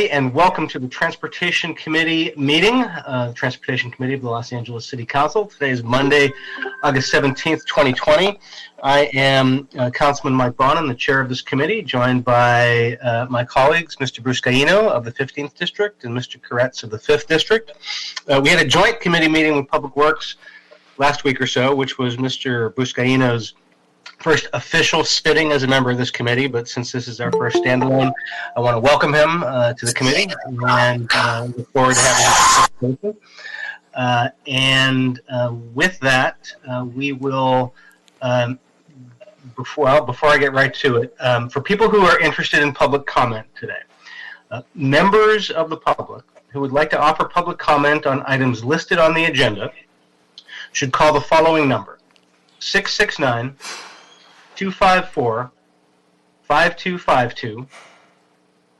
and welcome to the Transportation Committee meeting, Transportation Committee of the Los Angeles City Council. Today is Monday, August 17th, 2020. I am Councilman Mike Bonin, the chair of this committee, joined by my colleagues, Mr. Bruscaino of the 15th District and Mr. Koretz of the 5th District. We had a joint committee meeting with Public Works last week or so, which was Mr. Bruscaino's first official sitting as a member of this committee, but since this is our first standalone, I want to welcome him to the committee and look forward to having him. With that, we will, before I get right to it, for people who are interested in public comment today, members of the public who would like to offer public comment on items listed on the agenda should call the following number, 669-254-5252,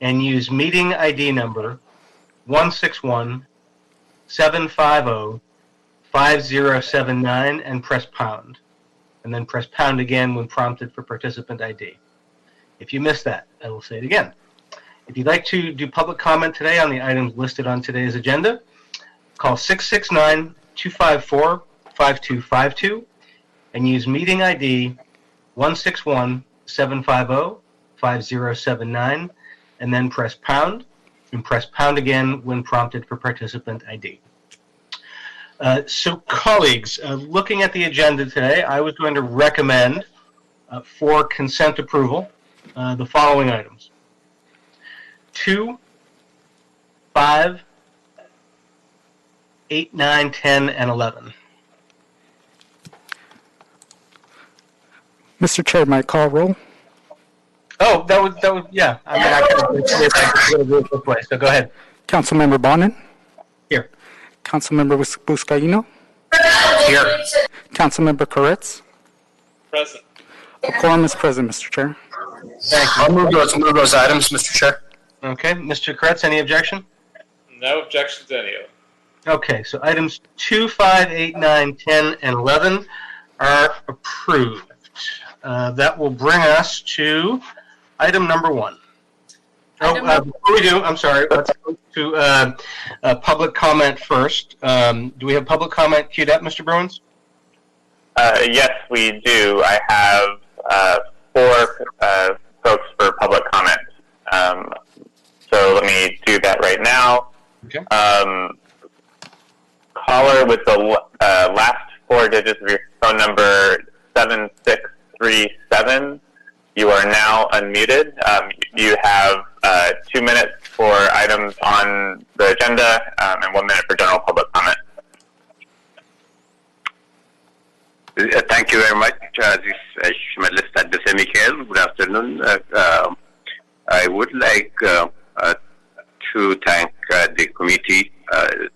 and use meeting ID number 161-750-5079 and press pound. And then press pound again when prompted for participant ID. If you missed that, I will say it again. If you'd like to do public comment today on the items listed on today's agenda, call 669-254-5252 and use meeting ID 161-750-5079 and then press pound, and press pound again when prompted for participant ID. So colleagues, looking at the agenda today, I was going to recommend for consent approval the following items: 2, 5, 8, 9, 10, and 11. Mr. Chair, my call roll. Oh, that was yeah. I mean, I could do it this way. So go ahead. Councilmember Bonin. Here. Councilmember Buscaino. Here. Councilmember Koretz. Present. A quorum is present, Mr. Chair. Thank you. I'll move those items, Mr. Chair. Okay, Mr. Koretz, any objection? No objection to any of them. Okay, so items 2, 5, 8, 9, 10, and 11 are approved. That will bring us to item number 1. Before we do, I'm sorry, let's go to public comment first. Do we have public comment queued up, Mr. Bruins? Yes, we do. I have 4 folks for public comment. So let me do that right now. Okay. Caller with the last 4 digits of your phone number, 7637. You are now unmuted. You have 2 minutes for items on the agenda and 1 minute for general public comment. Thank you very much. This is Ladot. Good afternoon. I would like to thank the committee,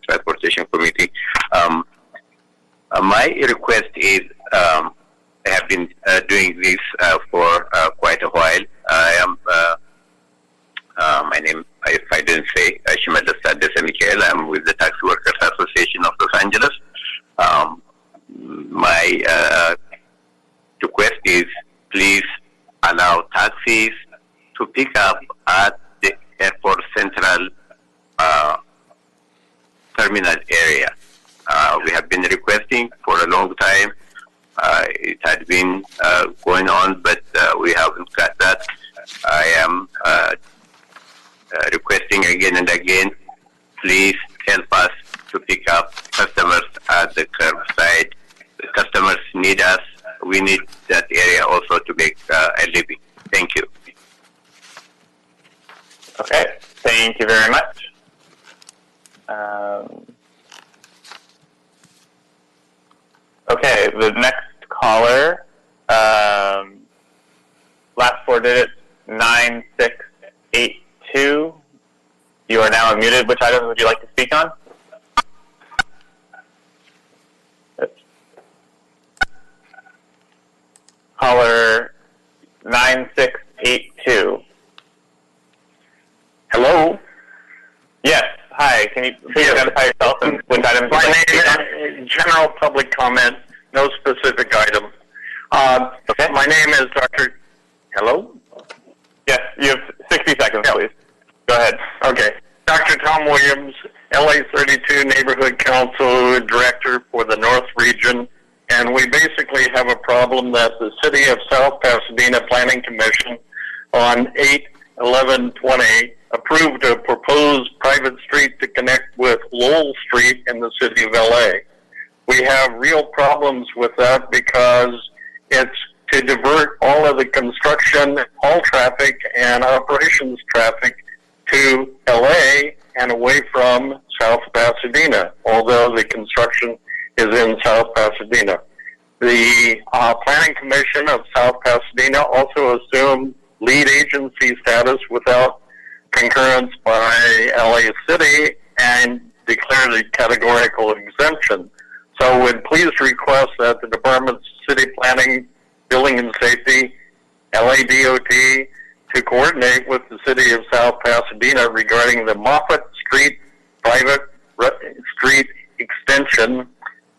Transportation Committee. My request is, I have been doing this for quite a while. I am, my name, if I didn't say, Ladot. I'm with the Taxi Workers Association of Los Angeles. My request is, please allow taxis to pick up at the airport central terminal area. We have been requesting for a long time. It had been going on, but we haven't got that. I am requesting again and again, please help us to pick up customers at the curbside. The customers need us. We need that area also to make a living. Thank you. Okay, thank you very much. Okay, the next caller, last 4 digits, 9682. You are now unmuted. Which items would you like to speak on? Caller 9682. Hello? Yes, hi. Can you please identify yourself and which items My you'd like to speak on? name is general public comment, no specific item. Okay. My name is Dr. Hello? Yes, you have 60 seconds, please. Go ahead. Okay. and we basically have a problem that the City of South Pasadena Planning Commission on 8/11/20 approved a proposed private street to connect with Lowell Street in the City of LA. We have real problems with that because it's to divert all of the construction, haul traffic, and operations traffic to LA and away from South Pasadena, although the construction is in South Pasadena. The Planning Commission of South Pasadena also assumed lead agency status without concurrence by LA City and declared a categorical exemption. So would please request that the Department's City Planning, Building and Safety, LADOT, to coordinate with the City of South Pasadena regarding the Moffett Street private street extension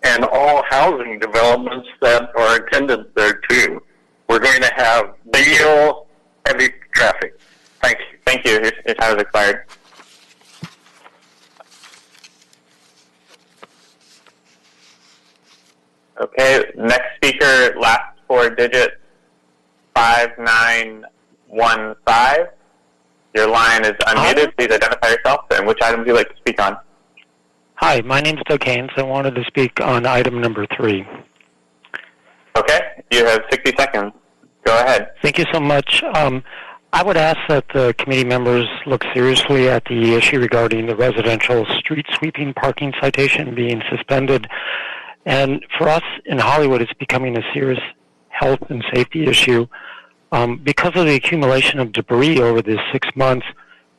and all housing developments that are attendant thereto. We're going to have real heavy traffic. Thank you. Thank you. Your time has expired. Okay, next speaker, last four digits, 5915. Your line is unmuted. Please identify yourself and which item would you like to speak on? Hi, my name is Doug Haynes. I wanted to speak on item number 3. Okay, you have 60 seconds. Go ahead. Thank you so much. I would ask that the committee members look seriously at the issue regarding the residential street sweeping parking citation being suspended. And for us in Hollywood, it's becoming a serious health and safety issue. Because of the accumulation of debris over the 6 months,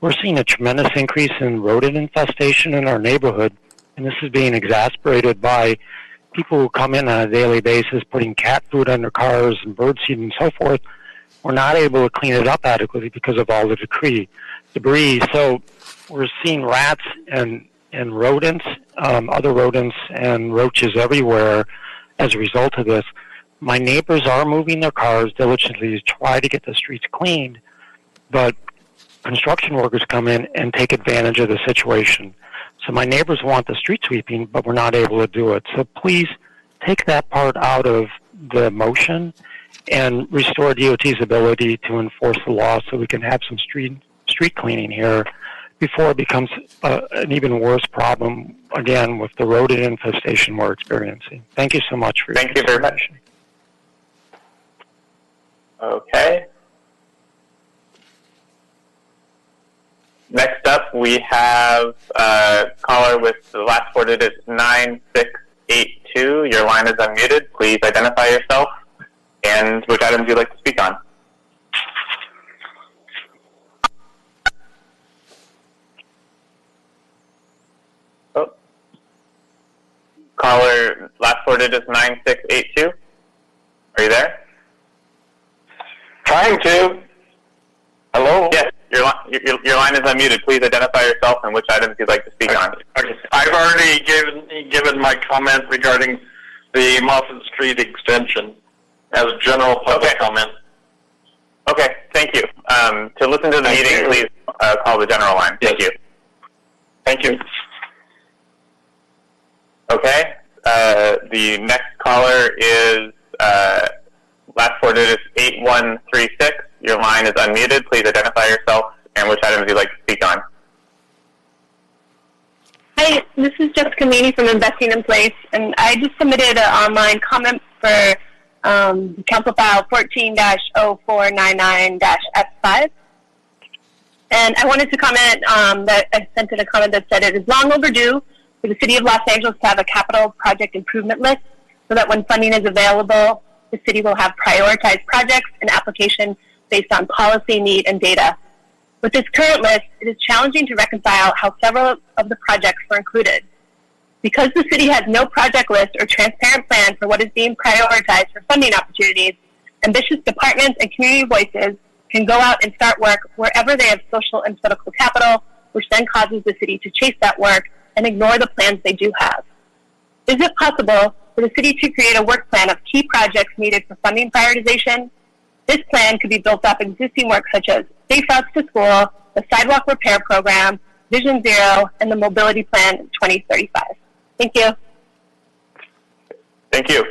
we're seeing a tremendous increase in rodent infestation in our neighborhood. And this is being exacerbated by people who come in on a daily basis putting cat food under cars and birdseed and so forth. We're not able to clean it up adequately because of all the debris. So we're seeing rats and rodents, other rodents and roaches everywhere as a result of this. My neighbors are moving their cars diligently to try to get the streets cleaned, but construction workers come in and take advantage of the situation. So my neighbors want the street sweeping, but we're not able to do it. So please take that part out of the motion and restore DOT's ability to enforce the law so we can have some street cleaning here before it becomes an even worse problem, again, with the rodent infestation we're experiencing. Thank you so much for your Thank you very much. Okay. Next up, we have a caller with the last four digits, 9682. Your line is unmuted. Please identify yourself and which items you'd like to speak on. Oh. Caller, last four digits, 9682. Are you there? Trying to. Hello? Yes, your line is unmuted. Please identify yourself and which items you'd like to speak on. Okay. I've already given my comment regarding the Moffett Street extension as a general public comment. Okay, thank you. To listen to the meeting, please call the general line. Thank you. Thank you. Okay, the next caller is last four digits, 8136. Your line is unmuted. Please identify yourself and which items you'd like to speak on. Hi, this is Jessica Meany from Investing in Place, and I just submitted an online comment for Council File 14-0499-F5. And I wanted to comment that I sent in a comment that said it is long overdue for the City of Los Angeles to have a capital project improvement list so that when funding is available, the city will have prioritized projects and application based on policy, need, and data. With this current list, it is challenging to reconcile how several of the projects were included. Because the city has no project list or transparent plan for what is being prioritized for funding opportunities, ambitious departments and community voices can go out and start work wherever they have social and political capital, which then causes the city to chase that work and ignore the plans they do have. Is it possible for the city to create a work plan of key projects needed for funding prioritization? This plan could be built off existing work such as Safe Routes to School, the Sidewalk Repair Program, Vision Zero, and the Mobility Plan 2035. Thank you. Thank you.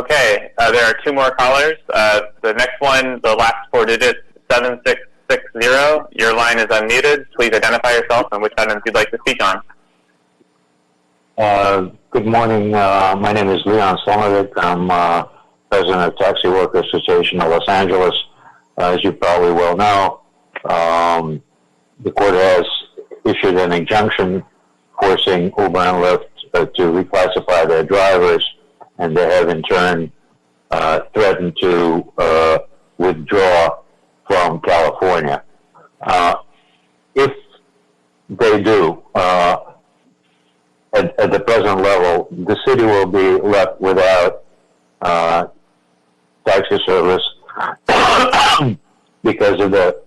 Okay, there are two more callers. The next one, the last four digits, 7660. Your line is unmuted. Please identify yourself and which items you'd like to speak on. Good morning. My name is Leon Slomovic. I'm president of Taxi Workers Association of Los Angeles. As you probably well know, the court has issued an injunction forcing Uber and Lyft to reclassify their drivers, and they have in turn threatened to withdraw from California. If they do, at the present level, the city will be left without taxi service because of the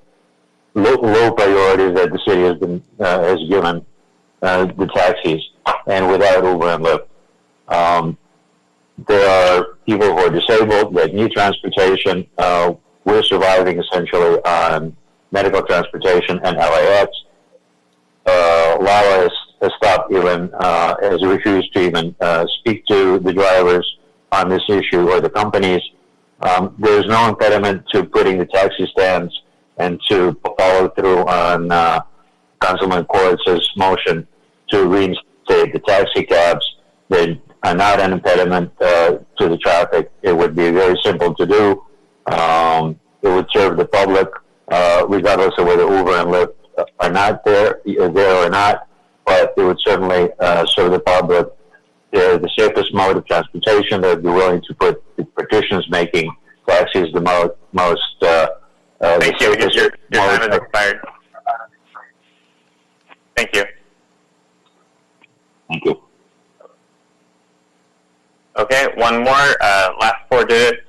low priorities that the city has given the taxis, and without Uber and Lyft. There are people who are disabled that need transportation. We're surviving essentially on medical transportation and LAX. LAWA has stopped even, has refused to even speak to the drivers on this issue or the companies. There's no impediment to putting the taxi stands and to follow through on Councilman Corlitz's motion to reinstate the taxi cabs. They are not an impediment to the traffic. It would be very simple to do. It would serve the public, regardless of whether Uber and Lyft are not there or not, but it would certainly serve the public. They're the safest mode of transportation. They'd be willing to put the petitions making taxis the most Thank you. Your time has expired. Thank you. Thank you. Okay, one more. Last four digits,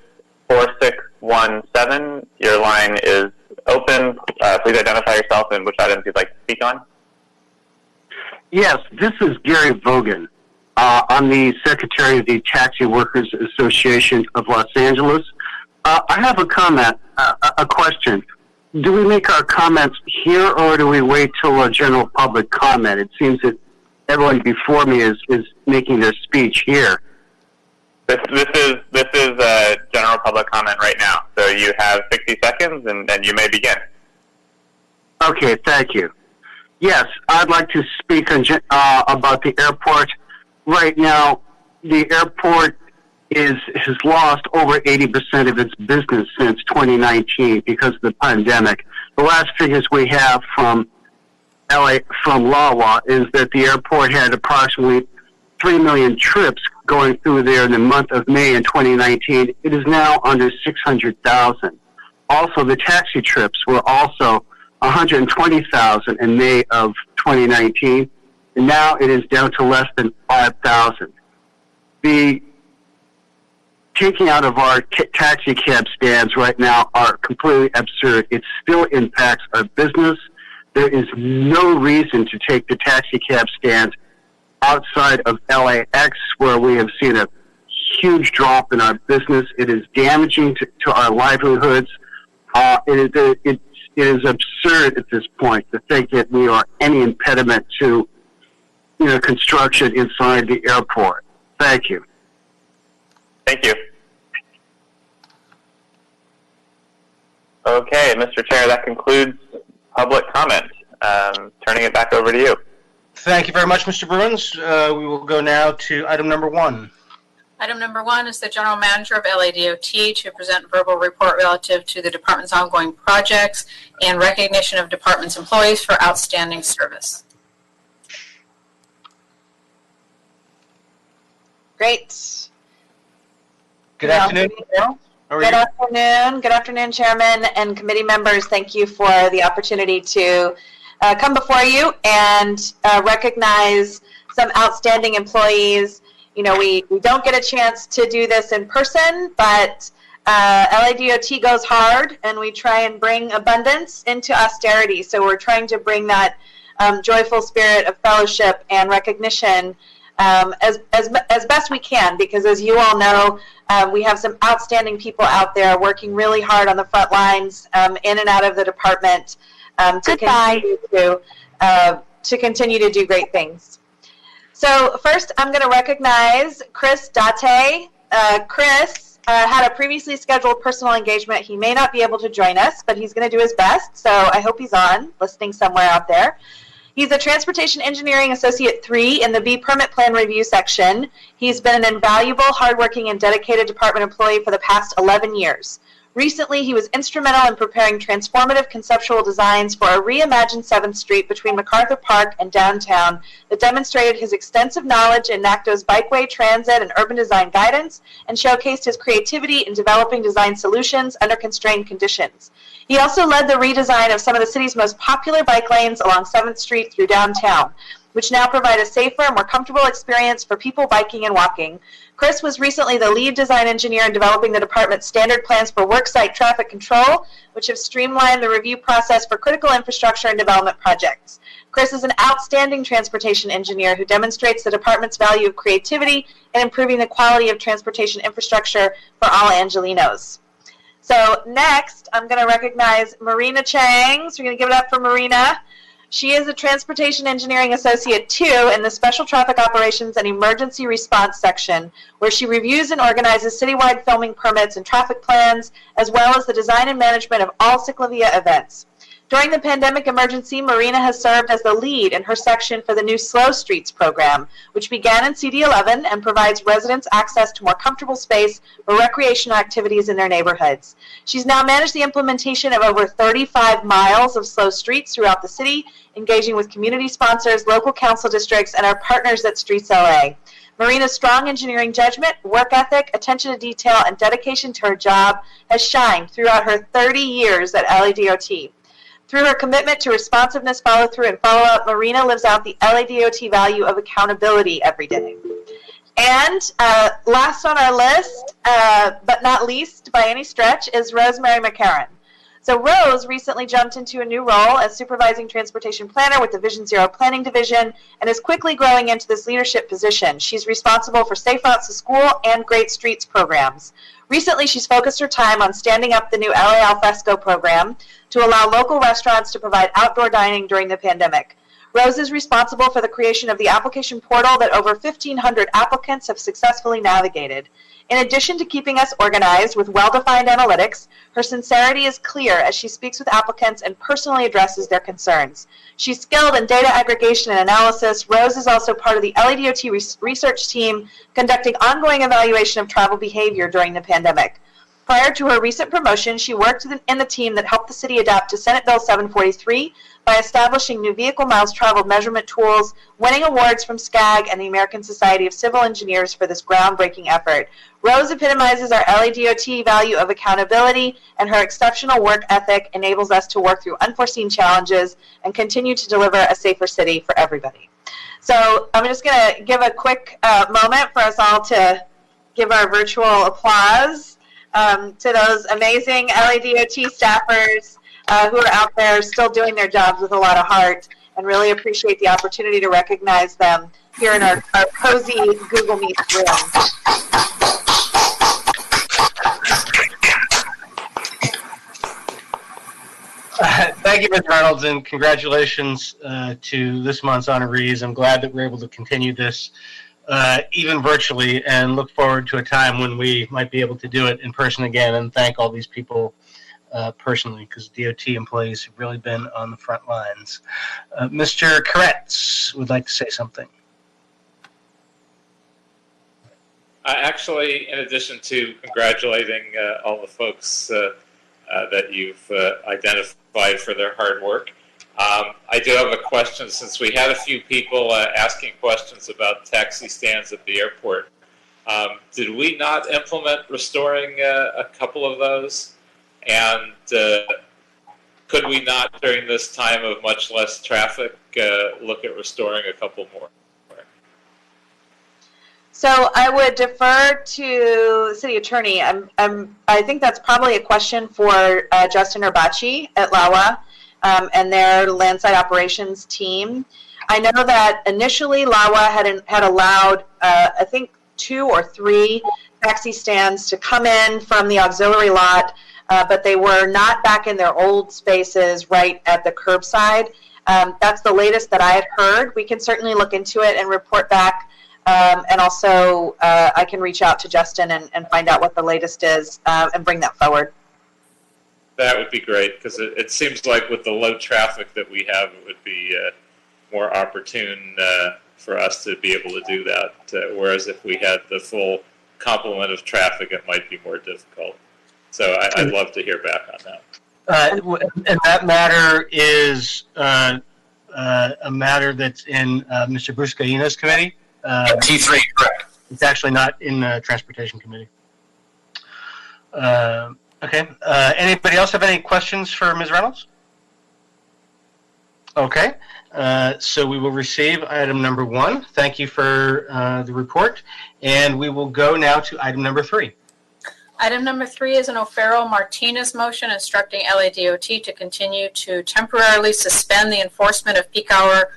4617. Your line is open. Please identify yourself and which items you'd like to speak on. Yes, this is Gary Vogan. I'm the Secretary of the Taxi Workers Association of Los Angeles. I have a comment, a question. Do we make our comments here, or do we wait till a general public comment? It seems that everyone before me is making their speech here. This is a general public comment right now. So you have 60 seconds, and then you may begin. Okay, thank you. Yes, I'd like to speak on, about the airport. Right now, the airport has lost over 80% of its business since 2019 because of the pandemic. The last figures we have from LAWA is that the airport had approximately 3 million trips going through there in the month of May in 2019. It is now under 600,000. Also, the taxi trips were also 120,000 in May of 2019, and now it is down to less than 5,000. The taking out of our taxi cab stands right now are completely absurd. It still impacts our business. There is no reason to take the taxi cab stands outside of LAX, where we have seen a huge drop in our business. It is damaging to our livelihoods. It is absurd at this point to think that we are any impediment to, construction inside the airport. Thank you. Thank you. Okay, Mr. Chair, that concludes public comment. Turning it back over to you. Thank you very much, Mr. Bruins. We will go now to item number 1. Item number 1 is the General Manager of LADOT to present verbal report relative to the department's ongoing projects and recognition of department's employees for outstanding service. Great. Good afternoon. Good afternoon. Good afternoon, Chairman and committee members. Thank you for the opportunity to come before you and recognize some outstanding employees. We don't get a chance to do this in person, but LADOT goes hard, and we try and bring abundance into austerity. So we're trying to bring that joyful spirit of fellowship and recognition as best we can, because as you all know, we have some outstanding people out there working really hard on the front lines, in and out of the department, to continue to do great things. So first, I'm going to recognize Chris Date, Chris had a previously scheduled personal engagement. He may not be able to join us, but he's going to do his best, so I hope he's on, listening somewhere out there. He's a Transportation Engineering Associate 3 in the B Permit Plan Review section. He's been an invaluable, hardworking, and dedicated department employee for the past 11 years. Recently, he was instrumental in preparing transformative conceptual designs for a reimagined 7th Street between MacArthur Park and downtown that demonstrated his extensive knowledge in NACTO's bikeway, transit, and urban design guidance, and showcased his creativity in developing design solutions under constrained conditions. He also led the redesign of some of the city's most popular bike lanes along 7th Street through downtown, which now provide a safer and more comfortable experience for people biking and walking. Chris was recently the lead design engineer in developing the department's standard plans for worksite traffic control, which have streamlined the review process for critical infrastructure and development projects. Chris is an outstanding transportation engineer who demonstrates the department's value of creativity in improving the quality of transportation infrastructure for all Angelenos. So next, I'm going to recognize Marina Chang. So we're going to give it up for Marina. She is a Transportation Engineering Associate 2 in the Special Traffic Operations and Emergency Response section, where she reviews and organizes citywide filming permits and traffic plans, as well as the design and management of all cyclovia events. During the pandemic emergency, Marina has served as the lead in her section for the new Slow Streets program, which began in CD11 and provides residents access to more comfortable space for recreational activities in their neighborhoods. She's now managed the implementation of over 35 miles of slow streets throughout the city, engaging with community sponsors, local council districts, and our partners at Streets LA. Marina's strong engineering judgment, work ethic, attention to detail, and dedication to her job has shined throughout her 30 years at LADOT. Through her commitment to responsiveness, follow-through, and follow-up, Marina lives out the LADOT value of accountability every day. And last on our list, but not least by any stretch, is Rosemary Mccarron. So Rose recently jumped into a new role as Supervising Transportation Planner with the Vision Zero Planning Division and is quickly growing into this leadership position. She's responsible for Safe Routes to School and Great Streets programs. Recently, she's focused her time on standing up the new LA Al Fresco program to allow local restaurants to provide outdoor dining during the pandemic. Rose is responsible for the creation of the application portal that over 1,500 applicants have successfully navigated. In addition to keeping us organized with well-defined analytics, her sincerity is clear as she speaks with applicants and personally addresses their concerns. She's skilled in data aggregation and analysis. Rose is also part of the LADOT research team conducting ongoing evaluation of travel behavior during the pandemic. Prior to her recent promotion, she worked in the team that helped the city adapt to Senate Bill 743 by establishing new vehicle miles traveled measurement tools, winning awards from SCAG and the American Society of Civil Engineers for this groundbreaking effort. Rose epitomizes our LADOT value of accountability, and her exceptional work ethic enables us to work through unforeseen challenges and continue to deliver a safer city for everybody. So I'm just going to give a quick moment for us all to give our virtual applause to those amazing LADOT staffers who are out there still doing their jobs with a lot of heart, and really appreciate the opportunity to recognize them here in our cozy Google Meet room. Thank you, Ms. Reynolds, and congratulations to this month's honorees. I'm glad that we're able to continue this even virtually, and look forward to a time when we might be able to do it in person again, and thank all these people personally, because DOT employees have really been on the front lines. Mr. Koretz would like to say something. Actually, in addition to congratulating all the folks that you've identified for their hard work, I do have a question, since we had a few people asking questions about taxi stands at the airport. Did we not implement restoring a couple of those? And could we not, during this time of much less traffic, look at restoring a couple more? So I would defer to the city attorney. I think that's probably a question for Justin Urbachi at LAWA and their landside operations team. I know that initially LAWA had allowed, I think, 2 or 3 taxi stands to come in from the auxiliary lot, but they were not back in their old spaces right at the curbside. That's the latest that I had heard. We can certainly look into it and report back And also, I can reach out to Justin and find out what the latest is and bring that forward. That would be great, because it seems like with the low traffic that we have, it would be more opportune for us to be able to do that. Whereas if we had the full complement of traffic, it might be more difficult. So I'd love to hear back on that. And that matter is a matter that's in Mr. Buscaino's committee. T3, correct. It's actually not in the Transportation Committee. Okay. Anybody else have any questions for Ms. Reynolds? Okay. So we will receive item number 1. Thank you for the report. And we will go now to item number 3. Item number 3 is an O'Farrell-Martinez motion instructing LADOT to continue to temporarily suspend the enforcement of peak hour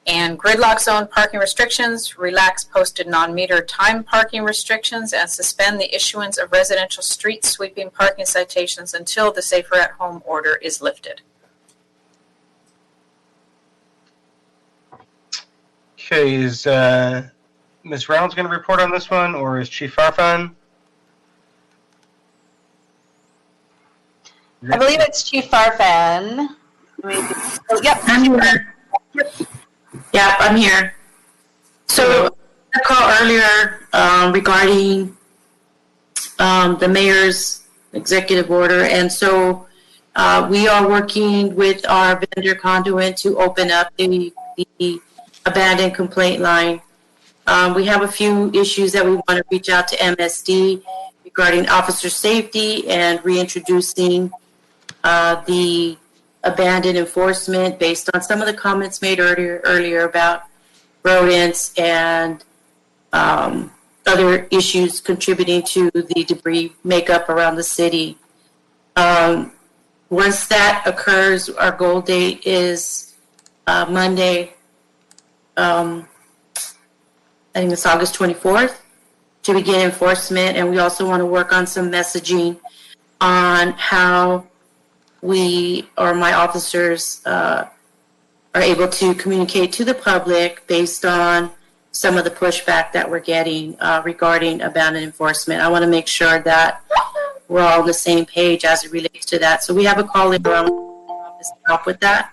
and gridlock zone parking restrictions, relax posted non-meter time parking restrictions, and suspend the issuance of residential street sweeping parking citations until the Safer at Home order is lifted. Okay, is Ms. Reynolds going to report on this one, or is Chief Farfan? I believe it's Chief Farfan. Oh, yep. I'm here. Yep, I'm here. So I called earlier regarding the mayor's executive order, and so we are working with our vendor Conduit to open up the abandoned complaint line. We have a few issues that we want to reach out to MSD regarding officer safety and reintroducing the abandoned enforcement based on some of the comments made earlier about rodents and other issues contributing to the debris makeup around the city. Once that occurs, our goal date is Monday, I think it's August 24th, to begin enforcement. And we also want to work on some messaging on how we or my officers are able to communicate to the public based on some of the pushback that we're getting regarding abandoned enforcement. I want to make sure that we're all on the same page as it relates to that. So we have a call in around to help with that.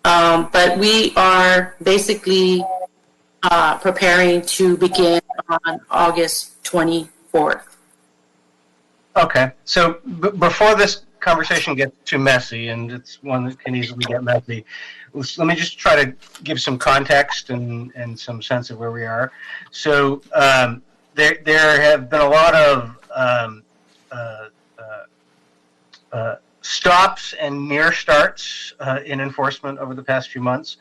But we are basically preparing to begin on August 24th. Okay, so before this conversation gets too messy, and it's one that can easily get messy, let me just try to give some context and some sense of where we are. So there have been a lot of stops and near starts in enforcement over the past few months,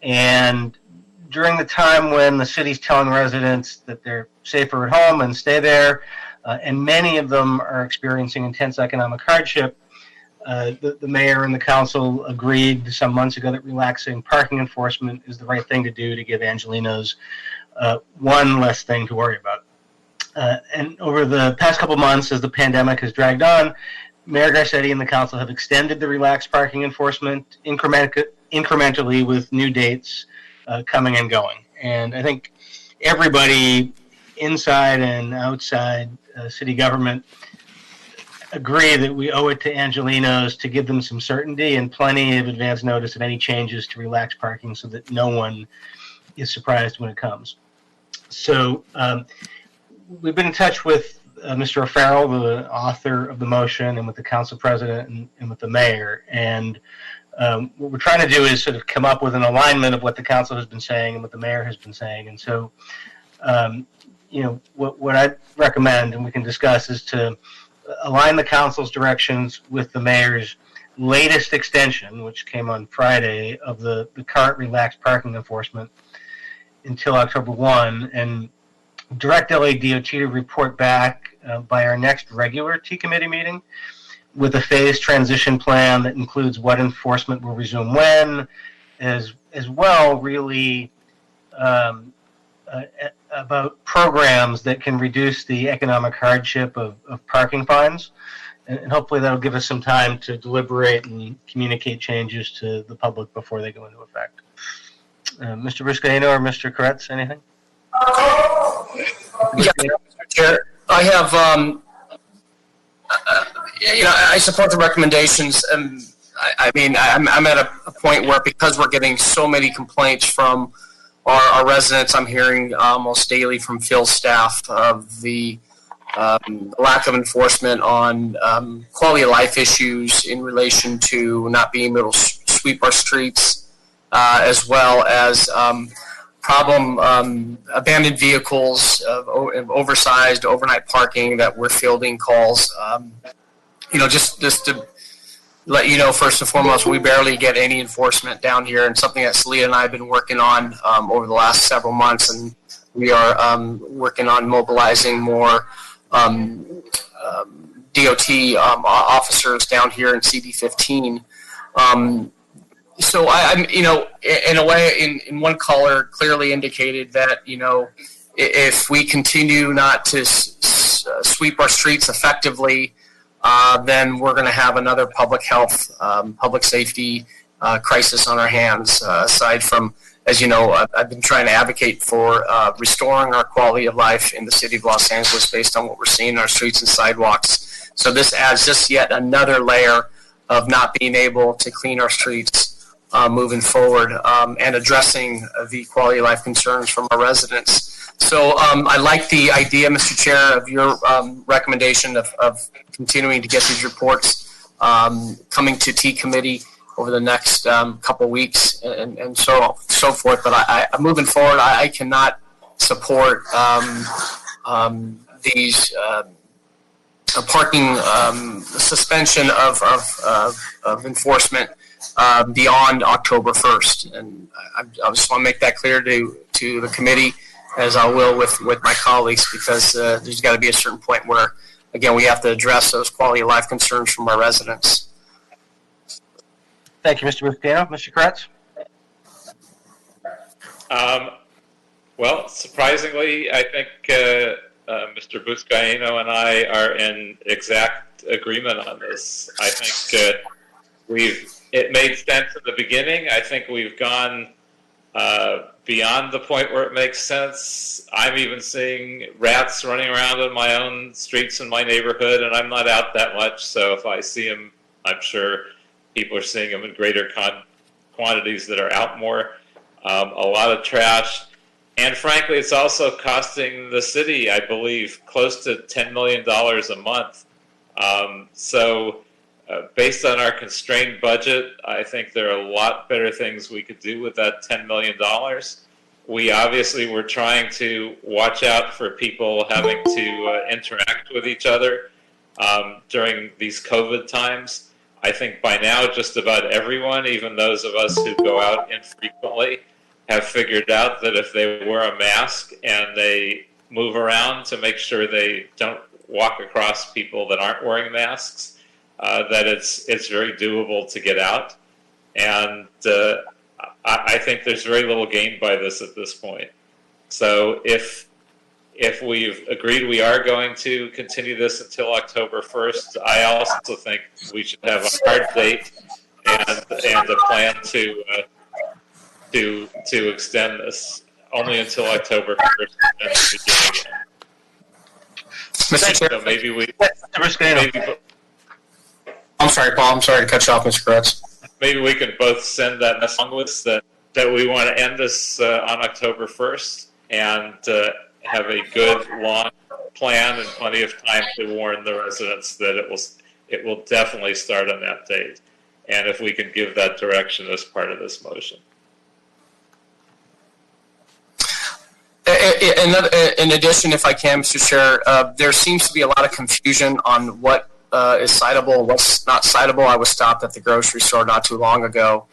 and during the time when the city's telling residents that they're safer at home and stay there, and many of them are experiencing intense economic hardship, the mayor and the council agreed some months ago that relaxing parking enforcement is the right thing to do to give Angelenos one less thing to worry about. And over the past couple months, as the pandemic has dragged on, Mayor Garcetti and the council have extended the relaxed parking enforcement incrementally with new dates coming and going. And I think everybody inside and outside city government agree that we owe it to Angelenos to give them some certainty and plenty of advance notice of any changes to relax parking so that no one is surprised when it comes. So we've been in touch with Mr. O'Farrell, the author of the motion, and with the council president and with the mayor. And what we're trying to do is sort of come up with an alignment of what the council has been saying and what the mayor has been saying. And so, you know, what I recommend, and we can discuss, is to align the council's directions with the mayor's latest extension, which came on Friday, of the current relaxed parking enforcement until October 1, and direct LADOT to report back by our next regular T-Committee meeting with a phased transition plan that includes what enforcement will resume when, as well, really about programs that can reduce the economic hardship of parking fines. And hopefully that'll give us some time to deliberate and communicate changes to the public before they go into effect. Mr. Buscaino or Mr. Koretz, anything? Councilman. Yeah, Mr. Chair. I have, I support the recommendations. I mean, I'm at a point where, because we're getting so many complaints from our residents, I'm hearing almost daily from Phil's staff of the lack of enforcement on quality of life issues in relation to not being able to sweep our streets, as well as abandoned vehicles, oversized overnight parking that we're fielding calls. Just to let you know, first and foremost, we barely get any enforcement down here, and something that Celia and I have been working on over the last several months, and we are working on mobilizing more DOT officers down here in CD15. So I'm, in a way, in one caller clearly indicated that, if we continue not to sweep our streets effectively, then we're going to have another public health, public safety crisis on our hands. Aside from, as you know, I've been trying to advocate for restoring our quality of life in the city of Los Angeles based on what we're seeing in our streets and sidewalks. So this adds just yet another layer of not being able to clean our streets moving forward, and addressing the quality of life concerns from our residents. So I like the idea, Mr. Chair, of your recommendation of continuing to get these reports coming to T committee over the next couple of weeks and so forth. But I'm moving forward. I cannot support these parking suspension of enforcement beyond October 1st. And I just want to make that clear to the committee, as I will with my colleagues, because there's got to be a certain point where, again, we have to address those quality of life concerns from our residents. Thank you, Mr. Buscaino. Mr. Kretz? Well, surprisingly, I think Mr. Buscaino and I are in exact agreement on this. I think it made sense at the beginning. I think we've gone beyond the point where it makes sense. I'm even seeing rats running around in my own streets in my neighborhood, and I'm not out that much, so if I see them, I'm sure people are seeing them in greater quantities that are out more. A lot of trash. And frankly, it's also costing the city, I believe, close to $10 million a month. Based on our constrained budget, I think there are a lot better things we could do with that $10 million. We obviously were trying to watch out for people having to interact with each other during these COVID times. I think by now just about everyone, even those of us who go out infrequently, have figured out that if they wear a mask and they move around to make sure they don't walk across people that aren't wearing masks, that it's very doable to get out. And I think there's very little gained by this at this point. So if we've agreed we are going to continue this until October 1st, I also think we should have a hard date and a plan to extend this only until October 1st and begin again. Mr. Chair, so maybe we. I'm sorry, Paul. I'm sorry to cut you off, Mr. Kretz. Maybe we can both send that message along with us that we want to end this on October 1st and have a good long plan and plenty of time to warn the residents that it will definitely start on that date. And if we can give that direction as part of this motion. In addition, if I can, Mr. Chair, there seems to be a lot of confusion on what is citable, what's not citable. I was stopped at the grocery store not too long ago,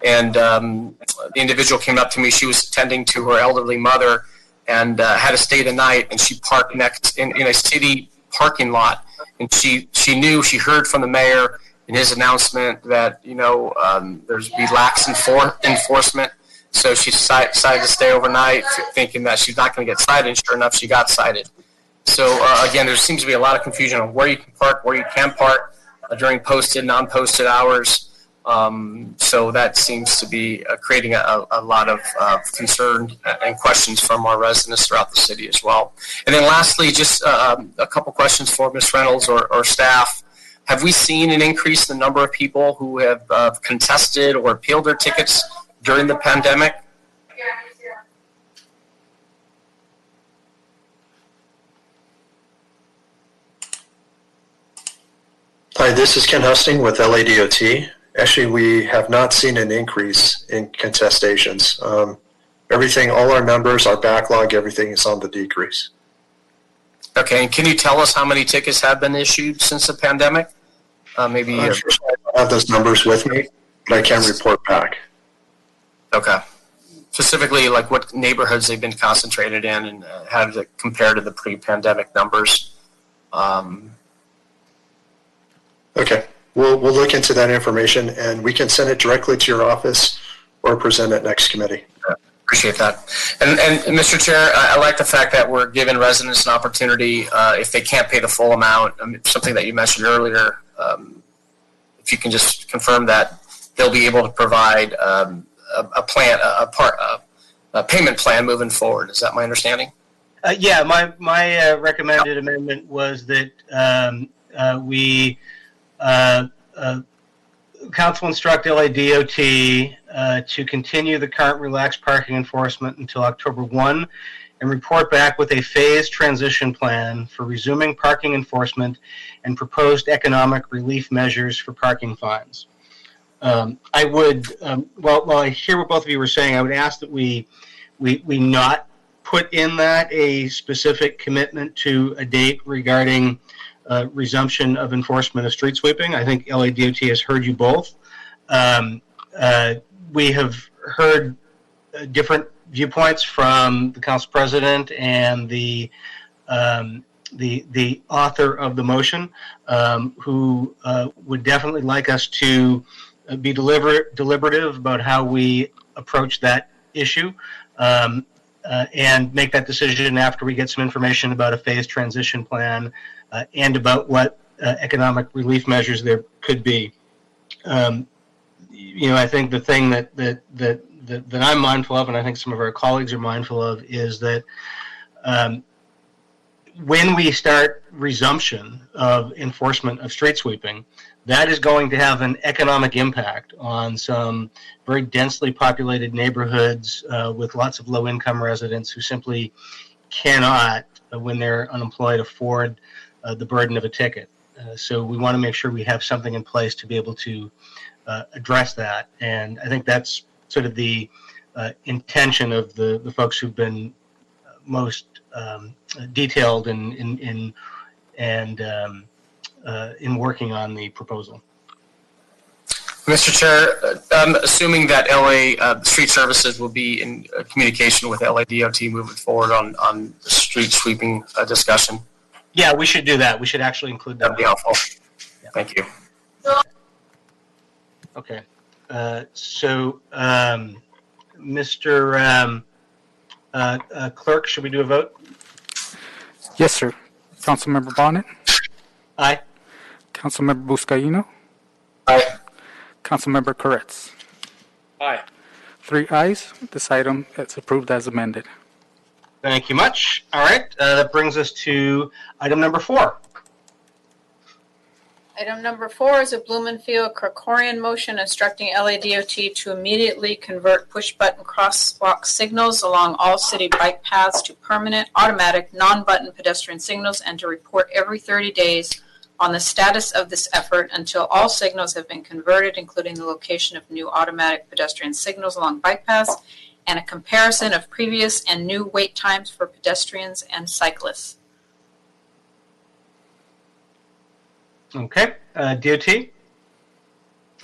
and the individual came up to me. She was attending to her elderly mother and had to stay the night, and she parked next in a city parking lot. And she heard from the mayor in his announcement that, there's be lax enforcement. So she decided to stay overnight, thinking that she's not going to get cited. And sure enough, she got cited. So again, there seems to be a lot of confusion on where you can park, where you can park during posted, non-posted hours. So that seems to be creating a lot of concern and questions from our residents throughout the city as well. And then lastly, just a couple questions for Ms. Reynolds or staff. Have we seen an increase in the number of people who have contested or appealed their tickets during the pandemic? Hi, this is Ken Husting with LADOT. Actually, we have not seen an increase in contestations. All our numbers, our backlog, everything is on the decrease. Okay, and can you tell us how many tickets have been issued since the pandemic? Maybe. I don't have those numbers with me, but I can report back. Okay. Specifically, like what neighborhoods they've been concentrated in, and how does it compare to the pre-pandemic numbers? Okay, we'll look into that information, and we can send it directly to your office or present it next committee. Appreciate that. And Mr. Chair, I like the fact that we're giving residents an opportunity if they can't pay the full amount. Something that you mentioned earlier. If you can just confirm that they'll be able to provide a payment plan moving forward. Is that my understanding? Yeah, my recommended amendment was that Council instruct LADOT to continue the current relaxed parking enforcement until October 1 and report back with a phased transition plan for resuming parking enforcement and proposed economic relief measures for parking fines. I would, while I hear what both of you were saying, I would ask that we not put in that a specific commitment to a date regarding resumption of enforcement of street sweeping. I think LADOT has heard you both. We have heard different viewpoints from the council president and the author of the motion, who would definitely like us to be deliberative about how we approach that issue, and make that decision after we get some information about a phased transition plan and about what economic relief measures there could be. I think the thing that I'm mindful of, and I think some of our colleagues are mindful of, is that when we start resumption of enforcement of street sweeping, that is going to have an economic impact on some very densely populated neighborhoods with lots of low-income residents who simply cannot, when they're unemployed, afford the burden of a ticket. So we want to make sure we have something in place to be able to address that. And I think that's sort of the intention of the folks who've been most detailed in working on the proposal. Mr. Chair, I'm assuming that LA Street Services will be in communication with LADOT moving forward on the street sweeping discussion. Yeah, we should do that. We should actually include that. That'd be helpful. Yeah. Thank you. Okay. So, Mr. Clerk, should we do a vote? Yes, sir. Councilmember Bonnet? Aye. Councilmember Buscaino? Aye. Councilmember Koretz? Aye. 3 ayes. This item is approved as amended. Thank you much. All right. That brings us to item number 4. Item number 4 is a Blumenfield-Krikorian motion instructing LADOT to immediately convert push-button crosswalk signals along all city bike paths to permanent, automatic, non-button pedestrian signals and to report every 30 days on the status of this effort until all signals have been converted, including the location of new automatic pedestrian signals along bike paths and a comparison of previous and new wait times for pedestrians and cyclists. Okay. DOT? I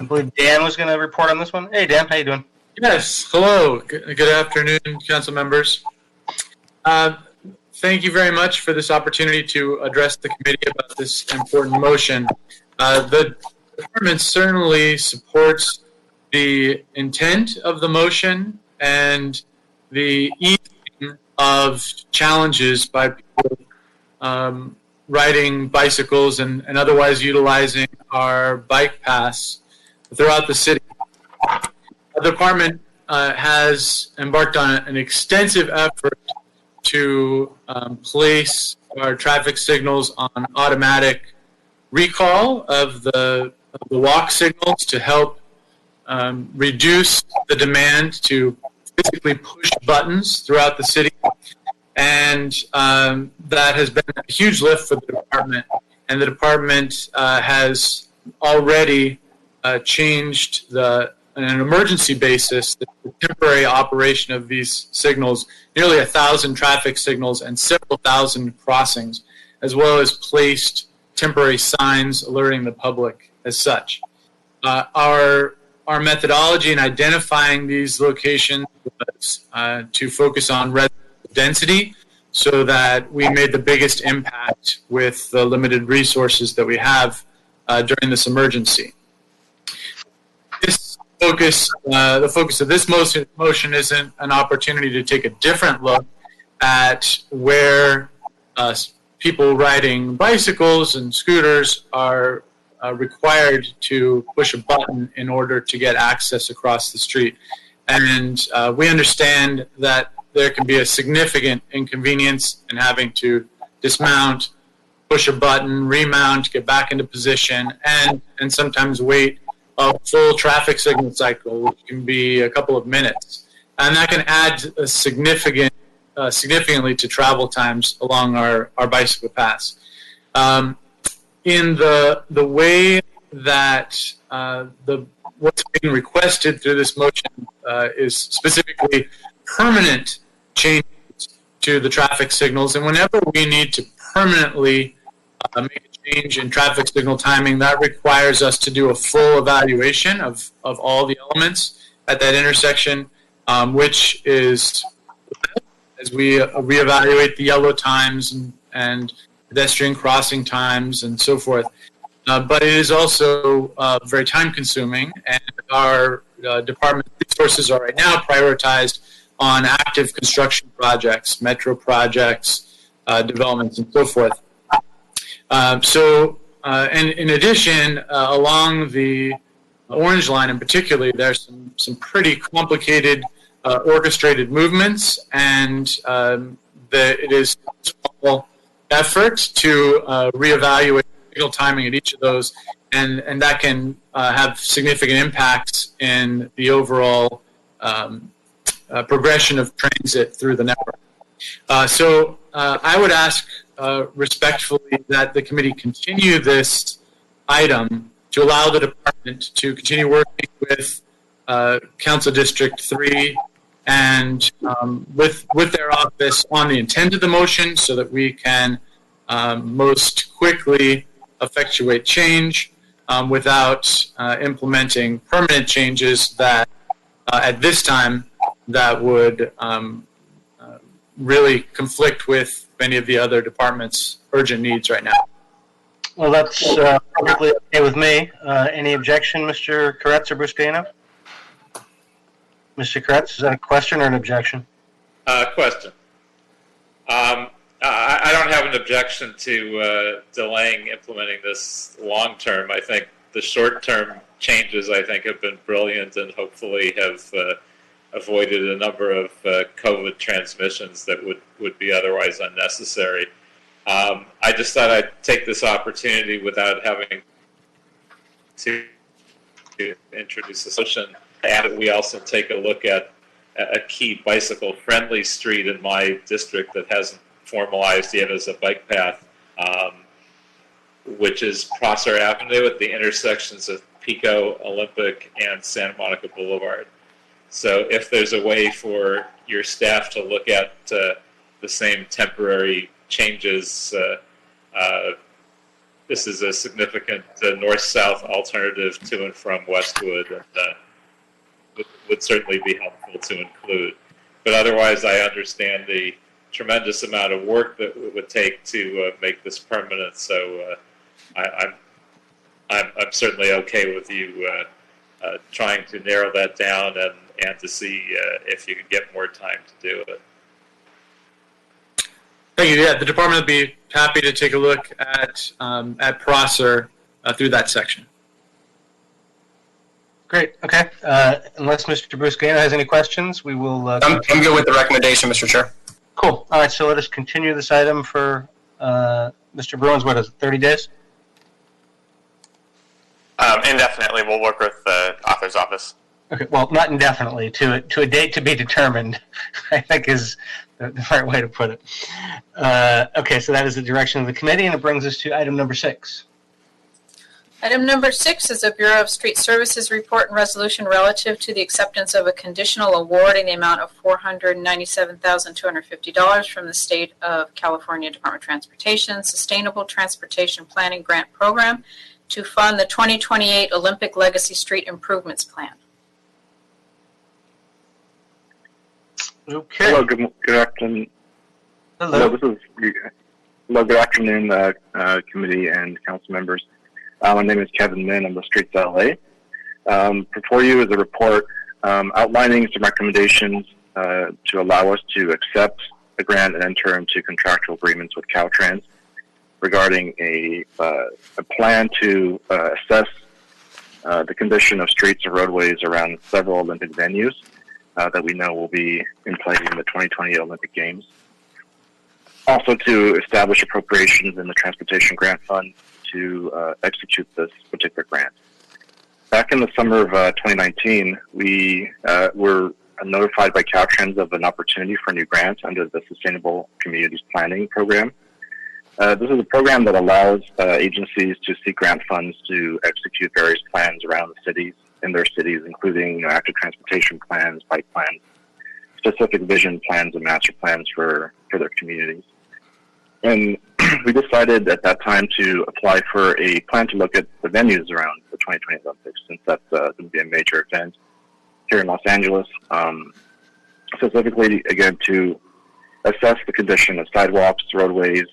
believe Dan was going to report on this one. Hey, Dan, how you doing? Yes. Hello. Good afternoon, council members. Thank you very much for this opportunity to address the committee about this important motion. The department certainly supports the intent of the motion and the easing of challenges by people riding bicycles and otherwise utilizing our bike paths. throughout the city. The department has embarked on an extensive effort to place our traffic signals on automatic recall of the walk signals to help reduce the demand to physically push buttons throughout the city. And that has been a huge lift for the department. And the department has already changed on an emergency basis the temporary operation of these signals, nearly 1,000 traffic signals and several thousand crossings, as well as placed temporary signs alerting the public as such. Our methodology in identifying these locations was to focus on resident density so that we made the biggest impact with the limited resources that we have during this emergency. The focus of this motion isn't an opportunity to take a different look at where people riding bicycles and scooters are required to push a button in order to get access across the street. And we understand that there can be a significant inconvenience in having to dismount, push a button, remount, get back into position, and sometimes wait a full traffic signal cycle, which can be a couple of minutes. And that can add a significantly to travel times along our bicycle paths. In the way that what's being requested through this motion is specifically permanent changes to the traffic signals, and whenever we need to permanently make a change in traffic signal timing, that requires us to do a full evaluation of all the elements at that intersection, which is as we reevaluate the yellow times and pedestrian crossing times and so forth. But it is also very time consuming, and our department resources are right now prioritized on active construction projects, metro projects, developments, and so forth. And in addition, along the Orange Line in particular, there's some pretty complicated orchestrated movements, and it is a small effort to reevaluate signal timing at each of those, and that can have significant impacts in the overall progression of transit through the network. So I would ask respectfully that the committee continue this item to allow the department to continue working with Council District 3 and with their office on the intent of the motion so that we can most quickly effectuate change without implementing permanent changes that at this time that would really conflict with many of the other departments' urgent needs right now. Well, that's perfectly okay with me. Any objection, Mr. Koretz or Bruce Dano? Mr. Koretz, is that a question or an objection? Question. I don't have an objection to delaying implementing this long term. I think the short term changes have been brilliant and hopefully have avoided a number of COVID transmissions that would be otherwise unnecessary. I just thought I'd take this opportunity without having to introduce a solution, and we also take a look at a key bicycle-friendly street in my district that hasn't formalized yet as a bike path, which is Prosser Avenue at the intersections of Pico, Olympic, and Santa Monica Boulevard. So if there's a way for your staff to look at the same temporary changes, this is a significant north-south alternative to and from Westwood, and would certainly be helpful to include. But otherwise, I understand the tremendous amount of work that it would take to make this permanent. So I'm certainly okay with you trying to narrow that down and to see if you can get more time to do it. Thank you. Yeah, the department would be happy to take a look at Prosser through that section. Great. Okay. Unless Mr. Bruscaino has any questions, we will. I'm good with the recommendation, Mr. Chair. Cool. All right. So let us continue this item for Mr. Bruins. What is it? 30 days? Indefinitely. We'll work with the author's office. Okay. Well, not indefinitely. To a date to be determined, I think is the right way to put it. Okay. So that is the direction of the committee, and it brings us to item number 6. Item number 6 is a Bureau of Street Services report and resolution relative to the acceptance of a conditional award in the amount of $497,250 from the State of California Department of Transportation Sustainable Transportation Planning Grant Program to fund the 2028 Olympic Legacy Street Improvements Plan. Okay. Hello, good afternoon. Hello. Good afternoon, committee and council members. My name is Kevin Min. I'm with Streets LA. Before you is a report outlining some recommendations to allow us to accept the grant and enter into contractual agreements with Caltrans regarding a plan to assess the condition of streets and roadways around several Olympic venues that we know will be in play in the 2020 Olympic Games. Also to establish appropriations in the Transportation Grant Fund to execute this particular grant. Back in the summer of 2019, we were notified by Caltrans of an opportunity for a new grant under the Sustainable Communities Planning Program. This is a program that allows agencies to seek grant funds to execute various plans around the cities, in their cities, including active transportation plans, bike plans, specific vision plans, and master plans for their communities. And we decided at that time to apply for a plan to look at the venues around the 2020 Olympics, since that's going to be a major event here in Los Angeles. Specifically, again, to assess the condition of sidewalks, roadways,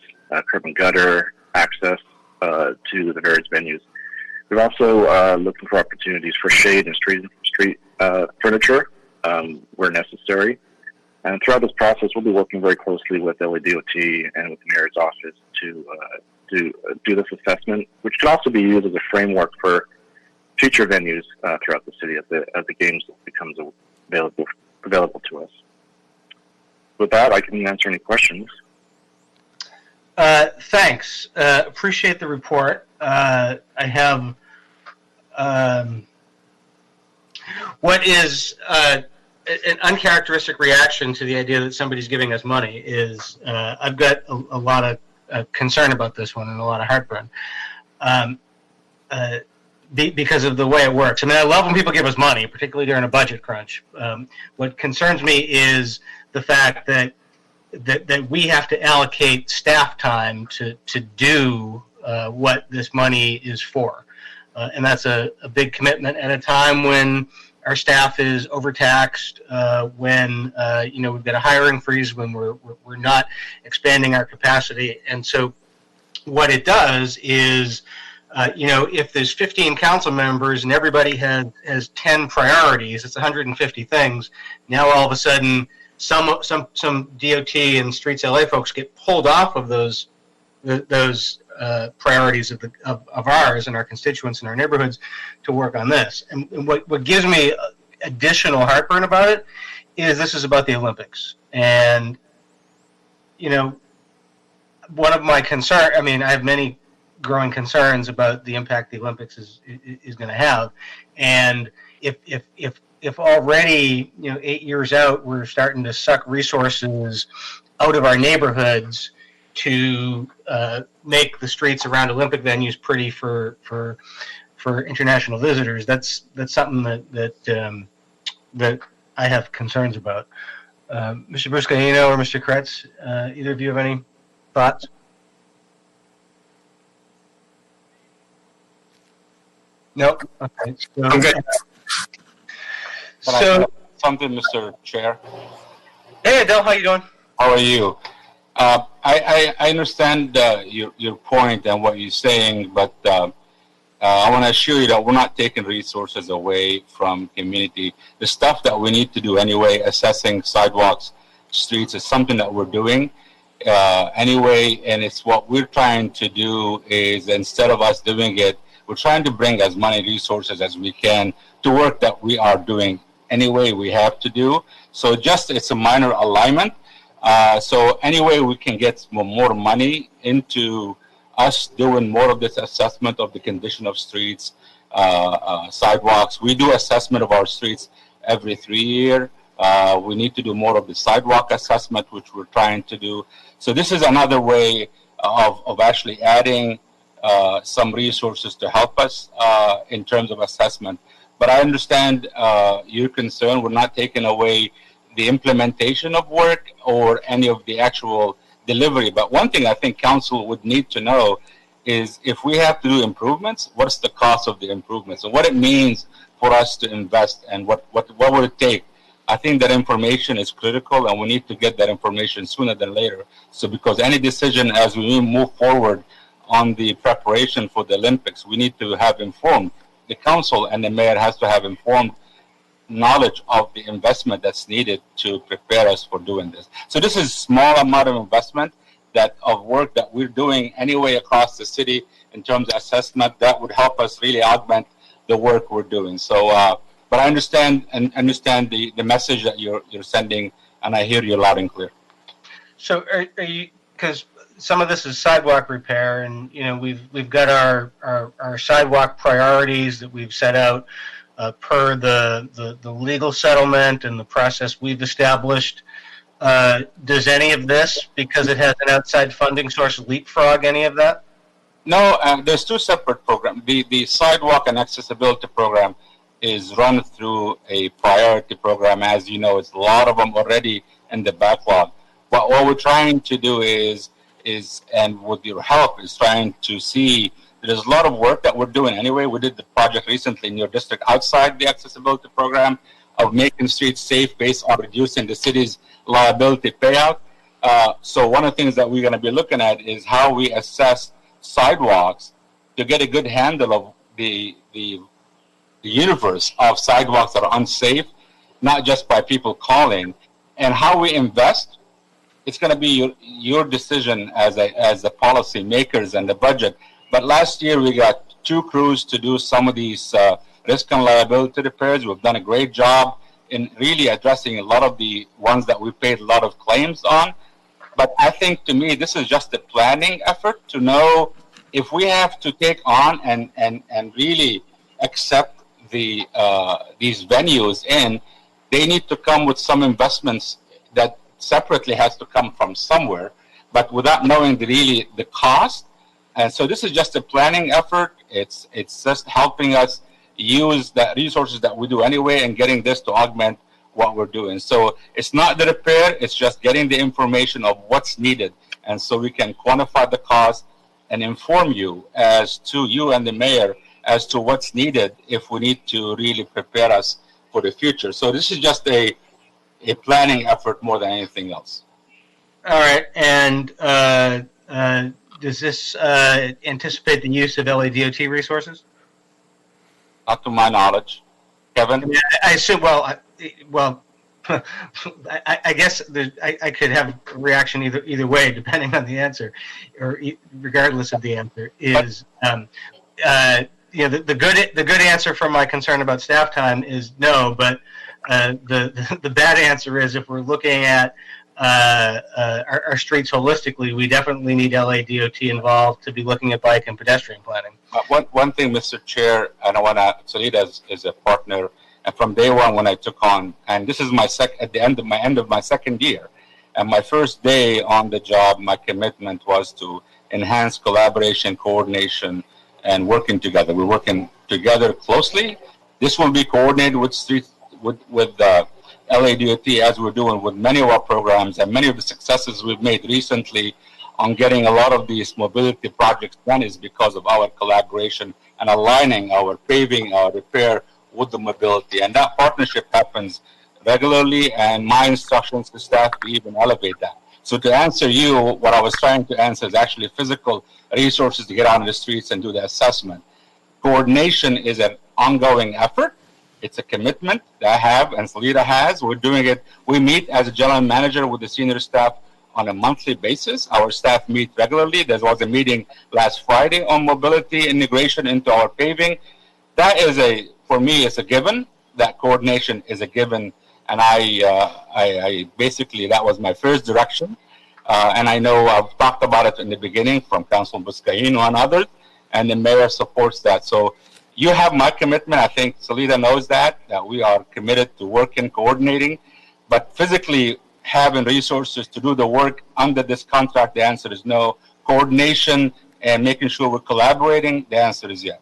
curb and gutter, access to the various venues. We're also looking for opportunities for shade and street furniture where necessary. And throughout this process, we'll be working very closely with Ladot and with the mayor's office to do this assessment, which can also be used as a framework for future venues throughout the city as the games becomes available to us. With that, I can answer any questions. Thanks. Appreciate the report. I have what is an uncharacteristic reaction to the idea that somebody's giving us money is I've got a lot of concern about this one and a lot of heartburn because of the way it works. I mean, I love when people give us money, particularly during a budget crunch. What concerns me is the fact that we have to allocate staff time to do what this money is for. And that's a big commitment at a time when our staff is overtaxed, when we've got a hiring freeze, when we're not expanding our capacity. And so what it does is, if there's 15 council members and everybody has 10 priorities, it's 150 things. Now all of a sudden, some DOT and Streets LA folks get pulled off of those priorities of ours and our constituents in our neighborhoods to work on this. And what gives me additional heartburn about it is this is about the Olympics. And, one of my concerns, I mean, I have many growing concerns about the impact the Olympics is going to have. And if already, 8 years out, we're starting to suck resources out of our neighborhoods to make the streets around Olympic venues pretty for international visitors, that's something that I have concerns about. Mr. Bruscaino or Mr. Kretz, either of you have any thoughts? Nope. Okay. So, I'm good. Something, Mr. Chair. Hey, Adele, how you doing? How are you? I understand your point and what you're saying, but I want to assure you that we're not taking resources away from community. The stuff that we need to do anyway, assessing sidewalks, streets, is something that we're doing anyway, and it's what we're trying to do is instead of us doing it, We're trying to bring as many resources as we can to work that we are doing anyway we have to do. So it's a minor alignment. So anyway we can get more money into us doing more of this assessment of the condition of streets, sidewalks. We do assessment of our streets every 3 years. We need to do more of the sidewalk assessment, which we're trying to do. So this is another way of actually adding some resources to help us in terms of assessment. But I understand your concern. We're not taking away the implementation of work or any of the actual delivery. But one thing I think council would need to know is if we have to do improvements, what's the cost of the improvements and what it means for us to invest and what would it take. I think that information is critical and we need to get that information sooner than later. So because any decision as we move forward on the preparation for the Olympics, we need to have informed. The council and the mayor has to have informed knowledge of the investment that's needed to prepare us for doing this. So this is small amount of investment of work that we're doing anyway across the city in terms of assessment that would help us really augment the work we're doing. So, but I understand the message that you're sending, and I hear you loud and clear. So are you, because some of this is sidewalk repair, and we've got our sidewalk priorities that we've set out per the legal settlement and the process we've established. Does any of this, because it has an outside funding source, leapfrog any of that? No, there's two separate programs. The sidewalk and accessibility program is run through a priority program. As you know, it's a lot of them already in the backlog. But what we're trying to do is, and with your help, is trying to see there's a lot of work that we're doing anyway. We did the project recently in your district outside the accessibility program of making streets safe based on reducing the city's liability payout. So one of the things that we're going to be looking at is how we assess sidewalks to get a good handle of the universe of sidewalks that are unsafe, not just by people calling, and how we invest. It's going to be your decision as the policy makers and the budget. But last year we got 2 crews to do some of these risk and liability repairs. We've done a great job in really addressing a lot of the ones that we paid a lot of claims on. But I think to me this is just a planning effort to know if we have to take on and really accept these venues in, they need to come with some investments that separately has to come from somewhere, but without knowing the cost. And so this is just a planning effort. It's just helping us use the resources that we do anyway and getting this to augment what we're doing. So it's not the repair, it's just getting the information of what's needed. And so we can quantify the cost and inform you and the mayor as to what's needed if we need to really prepare us for the future. So this is just a planning effort more than anything else. All right. And does this anticipate the use of LADOT resources? Not to my knowledge. Kevin? I assume, I guess I could have a reaction either way, depending on the answer, or regardless of the answer. Is the good answer from my concern about staff time is no, but the bad answer is if we're looking at our streets holistically, we definitely need LADOT involved to be looking at bike and pedestrian planning. One thing, Mr. Chair, and I want to Salida is a partner, and from day one when I took on, and this is at the end of my second year, and my first day on the job, my commitment was to enhance collaboration, coordination, and working together. We're working together closely. This will be coordinated with streets with LADOT, as we're doing with many of our programs and many of the successes we've made recently on getting a lot of these mobility projects done is because of our collaboration and aligning our paving, our repair with the mobility. And that partnership happens regularly, and my instructions to staff to even elevate that. So to answer you, what I was trying to answer is actually physical resources to get out on the streets and do the assessment. Coordination is an ongoing effort. It's a commitment that I have and Salida has. We're doing it. We meet as a general manager with the senior staff on a monthly basis. Our staff meet regularly. There was a meeting last Friday on mobility integration into our paving. That is for me, it's a given. That coordination is a given. And I basically, that was my first direction. And I know I've talked about it in the beginning from Councilman Buscaino and others, and the mayor supports that. So you have my commitment. I think Salida knows that we are committed to working, coordinating, but physically having resources to do the work under this contract, the answer is no. Coordination and making sure we're collaborating, the answer is yes.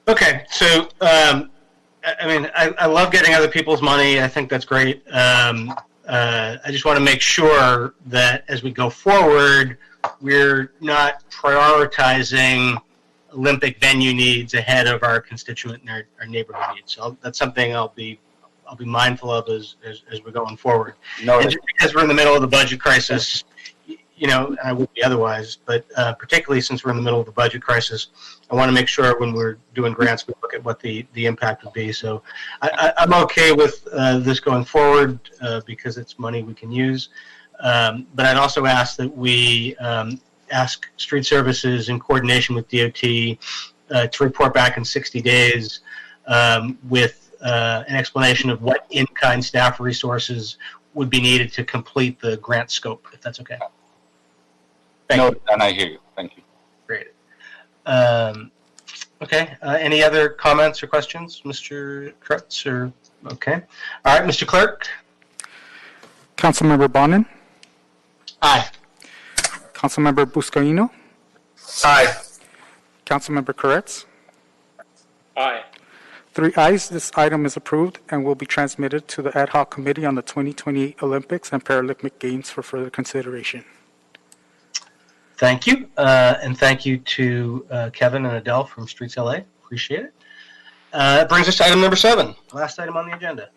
Okay, so I love getting other people's money. I think that's great. I just want to make sure that as we go forward, we're not prioritizing Olympic venue needs ahead of our constituent and our neighborhood needs. So that's something I'll be mindful of as we're going forward. No, and just because we're in the middle of the budget crisis, and I would be otherwise, but particularly since we're in the middle of the budget crisis, I want to make sure when we're doing grants, we look at what the impact would be. So I'm okay with this going forward because it's money we can use. But I'd also ask that we ask Street Services in coordination with DOT to report back in 60 days with an explanation of what in-kind staff resources would be needed to complete the grant scope, if that's okay. No, and I hear you. Thank you. Great. Okay. Any other comments or questions, Mr. Krutz? Okay. All right, Mr. Clerk. Councilmember Bonin. Aye. Councilmember Buscaino. Aye. Councilmember Koretz. Aye. 3 ayes. This item is approved and will be transmitted to the Ad Hoc Committee on the 2028 Olympics and Paralympic Games for further consideration. Thank you. And thank you to Kevin and Adele from Streets LA. Appreciate it. That brings us to item number 7, last item on the agenda.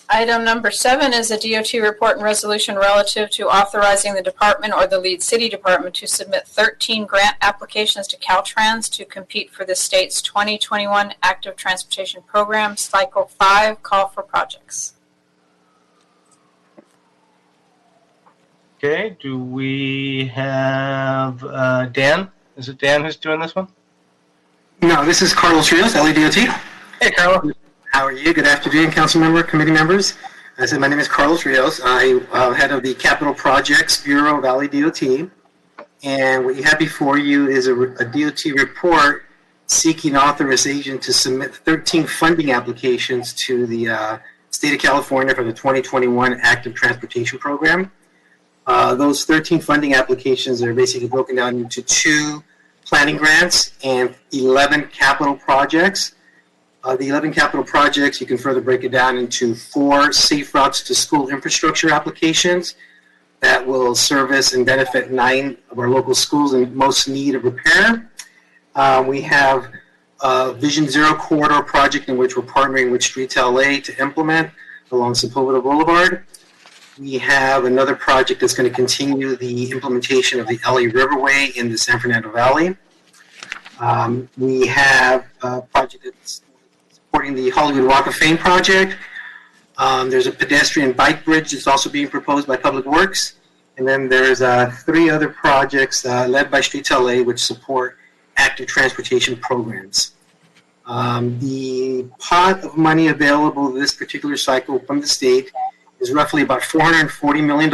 Item number 7 is a DOT report and resolution relative to authorizing the department or the lead city department to submit 13 grant applications to Caltrans to compete for the state's 2021 Active Transportation Program, Cycle 5, Call for Projects. Okay, do we have Dan? Is it Dan who's doing this one? No, this is Carlos Rios, LADOT. Hey, Carlos. How are you? Good afternoon, council member, committee members. I said my name is Carlos Rios. I head of the Capital Projects Bureau of LADOT. And what you have before you is a DOT report seeking authorization to submit 13 funding applications to the state of California for the 2021 Active Transportation Program. Those 13 funding applications are basically broken down into 2 planning grants and 11 capital projects. The 11 capital projects, you can further break it down into 4 safe routes to school infrastructure applications that will service and benefit 9 of our local schools in most need of repair. We have a Vision Zero Corridor project in which we're partnering with Streets LA to implement along Sepulveda Boulevard. We have another project that's going to continue the implementation of the LA Riverway in the San Fernando Valley. We have a project that's supporting the Hollywood Walk of Fame project. There's a pedestrian bike bridge that's also being proposed by Public Works. And then there's 3 other projects led by Streets LA which support active transportation programs. The pot of money available this particular cycle from the state is roughly about $440 million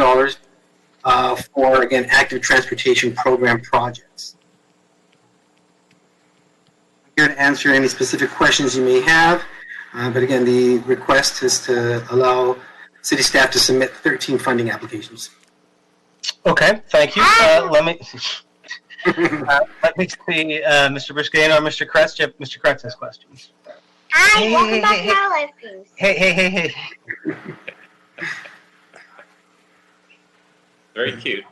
for, again, active transportation program projects. I'm here to answer any specific questions you may have, but again, the request is to allow city staff to submit 13 funding applications. Okay, thank you. Let me see, Mr. Buscaino or Mr. Kretz. Mr. Kretz has questions. Hi, welcome back to our live streams. Hey. Very cute.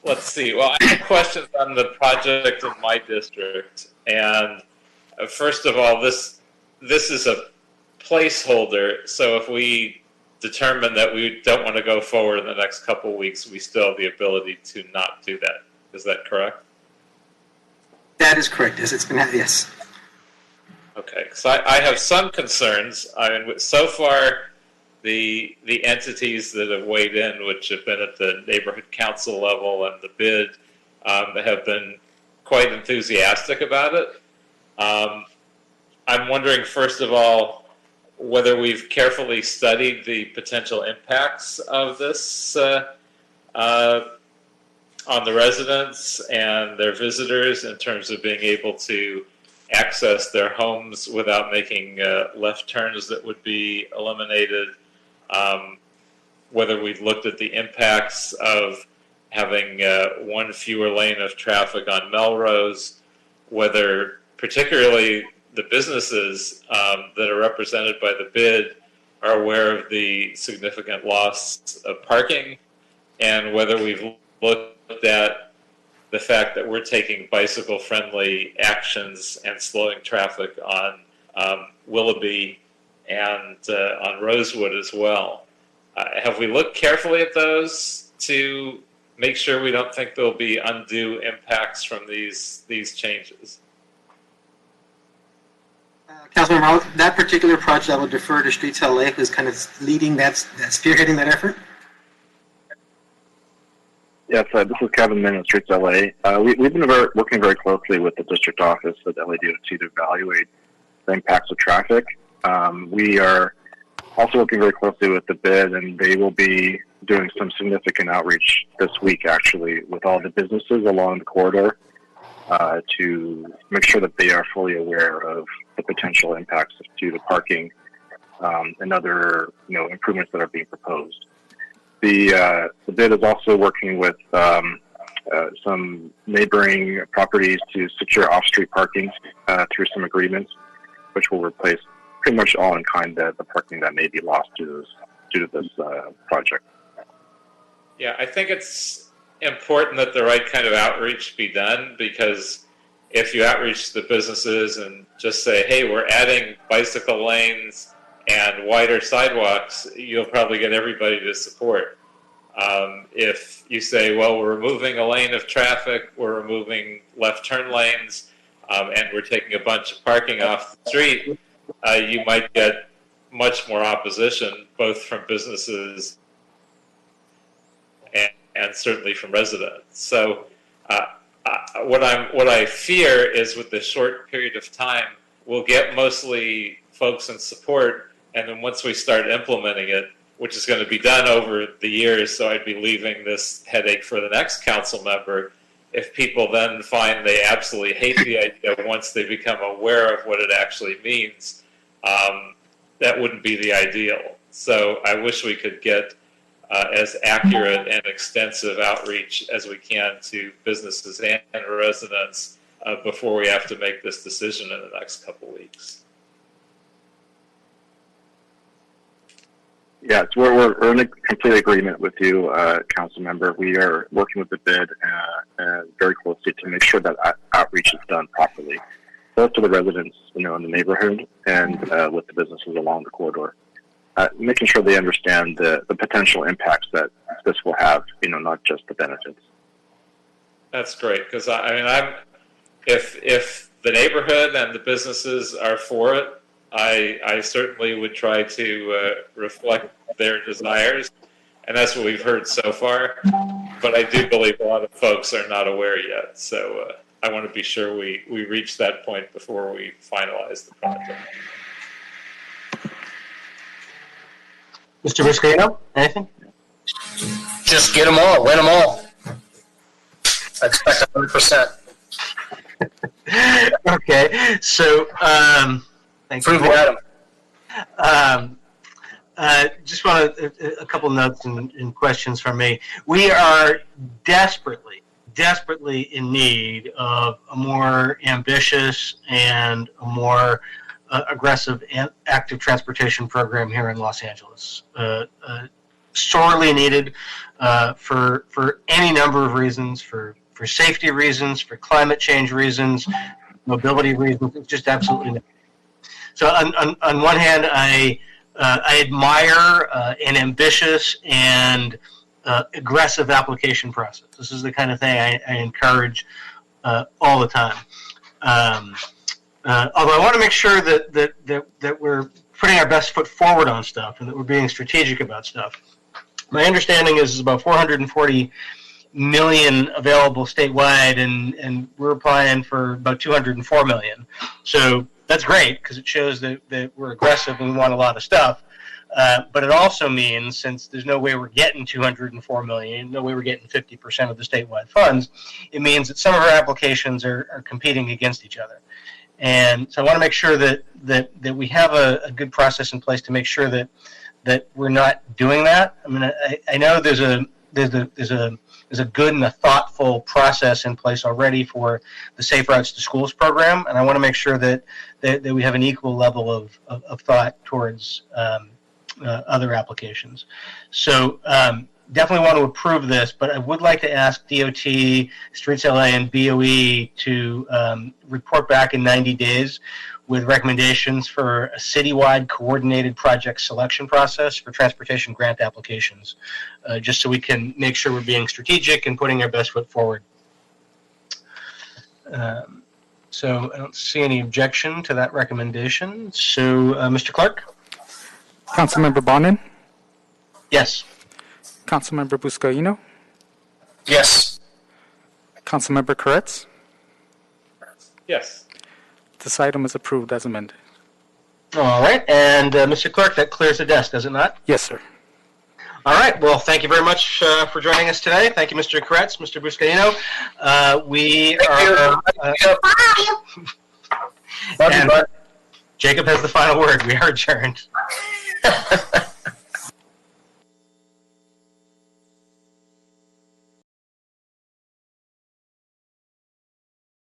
Let's see. Well, I have questions on the project in my district. And first of all, this is a placeholder. So if we determine that we don't want to go forward in the next couple of weeks, we still have the ability to not do that. Is that correct? That is correct. Yes, it's been, yes. Okay. So I have some concerns. I mean, so far, the entities that have weighed in, which have been at the neighborhood council level and the bid, have been quite enthusiastic about it. I'm wondering, first of all, whether we've carefully studied the potential impacts of this on the residents and their visitors in terms of being able to access their homes without making left turns that would be eliminated, whether we've looked at the impacts of having one fewer lane of traffic on Melrose, whether particularly the businesses that are represented by the bid are aware of the significant loss of parking, and whether we've looked at the fact that we're taking bicycle-friendly actions and slowing traffic on Willoughby and on Rosewood as well. Have we looked carefully at those to make sure we don't think there'll be undue impacts from these changes? Councilman Roth, that particular project, I will defer to Streets LA, who's kind of leading spearheading that effort. Yes, this is Kevin Min of Streets LA. We've been working very closely with the district office at LADOT to evaluate the impacts of traffic. We are also working very closely with the bid, and they will be doing some significant outreach this week, actually, with all the businesses along the corridor to make sure that they are fully aware of the potential impacts to the parking and other improvements that are being proposed. The bid is also working with some neighboring properties to secure off-street parking through some agreements, which will replace pretty much all in kind the parking that may be lost due to this project. Yeah, I think it's important that the right kind of outreach be done, because if you outreach the businesses and just say, hey, we're adding bicycle lanes and wider sidewalks, you'll probably get everybody to support. If you say, well, we're removing a lane of traffic, we're removing left turn lanes, and we're taking a bunch of parking off the street, you might get much more opposition, both from businesses and certainly from residents. So what I fear is, with this short period of time, we'll get mostly folks in support, and then once we start implementing it, which is going to be done over the years, so I'd be leaving this headache for the next council member. If people then find they absolutely hate the idea once they become aware of what it actually means, that wouldn't be the ideal. So I wish we could get as accurate and extensive outreach as we can to businesses and residents before we have to make this decision in the next couple of weeks. Yes, we're in complete agreement with you, Council Member. We are working with the bid very closely to make sure that outreach is done properly, both to the residents, in the neighborhood, and with the businesses along the corridor, making sure they understand the potential impacts that this will have, not just the benefits. That's great, because if the neighborhood and the businesses are for it, I certainly would try to reflect their desires, and that's what we've heard so far. But I do believe a lot of folks are not aware yet, so I want to be sure we reach that point before we finalize the project. Mr. Briscaino, anything? Just get them all, win them all. I expect 100%. Okay, so thanks. Prove Adam. Just want a couple notes and questions from me. We are desperately in need of a more ambitious and a more aggressive and active transportation program here in Los Angeles. Sorely needed for any number of reasons, for safety reasons, for climate change reasons, mobility reasons. It's just absolutely necessary. So on one hand, I admire an ambitious and aggressive application process. This is the kind of thing I encourage all the time. Although I want to make sure that we're putting our best foot forward on stuff and that we're being strategic about stuff. My understanding is about 440 million available statewide, and we're applying for about 204 million. So that's great because it shows that we're aggressive and we want a lot of stuff. But it also means, since there's no way we're getting 204 million, no way we're getting 50% of the statewide funds, it means that some of our applications are competing against each other. And so I want to make sure that we have a good process in place to make sure that we're not doing that. I mean, I know there's a good and a thoughtful process in place already for the Safe Routes to Schools program, and I want to make sure that we have an equal level of thought towards other applications. So definitely want to approve this, but I would like to ask DOT, Streets LA, and BOE to report back in 90 days with recommendations for a citywide coordinated project selection process for transportation grant applications, just so we can make sure we're being strategic and putting our best foot forward. So I don't see any objection to that recommendation. So, Mr. Clark? Councilmember Bonin? Yes. Councilmember Buscaino? Yes. Councilmember Koretz? Yes. This item is approved as amended. All right, and Mr. Clerk, that clears the desk, does it not? Yes, sir. All right, well, thank you very much for joining us today. Thank you, Mr. Koretz, Mr. Buscaino. And Jacob has the final word. We are adjourned.